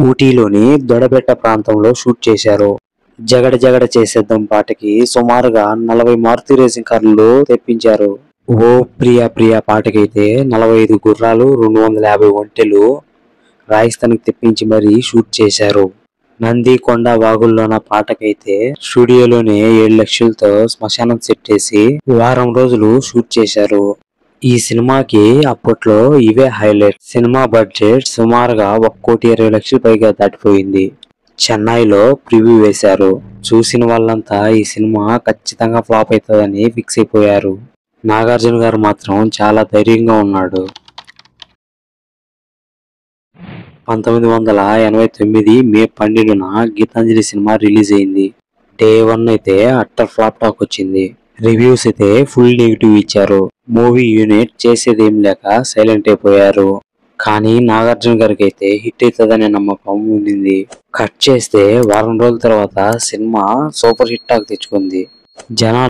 ఊటీలోని దొడబెట్ట ప్రాంతంలో షూట్ చేశారు. జగడ జగడ చేసేద్దాం పాటకి సుమారుగా 40 మారుతి రేసింగ్ కార్లు తెప్పించారు. ఓ ప్రియా ప్రియా పాటకైతే 45 గుర్రాలు 250 ఒంటెలు రాజస్థాన్కి తెప్పించి మరీ షూట్ చేశారు. నంది కొండ వాగుల్లోన పాటకైతే స్టూడియోలోనే 7 లక్షలతో శ్మశానం సెట్ చేసి వారం రోజులు షూట్ చేశారు. ఈ సినిమాకి అప్పట్లో ఇవే హైలైట్. సినిమా బడ్జెట్ సుమారుగా 1,20,00,000 పైగా దాటిపోయింది. చెన్నైలో ప్రివ్యూ వేశారు. చూసిన వాళ్ళంతా ఈ సినిమా ఖచ్చితంగా ఫ్లాప్ అవుతుందని ఫిక్స్ అయిపోయారు. నాగార్జున గారు మాత్రం చాలా ధైర్యంగా ఉన్నాడు. 1989 మే 12న గీతాంజలి సినిమా రిలీజ్ అయింది. డే 1 అయితే అట్టర్ ఫ్లాప్ టాక్ వచ్చింది. రివ్యూస్ అయితే ఫుల్ నెగిటివ్ ఇచ్చారు. మూవీ యూనిట్ చేసేదేం లేక సైలెంట్ అయిపోయారు. కానీ నాగార్జున గారికి అయితే హిట్ అవుతుందనే నమ్మకం ఉండింది. కట్ చేస్తే వారం రోజుల తర్వాత సినిమా సూపర్ హిట్ టాక్ తెచ్చుకుంది. జనాలు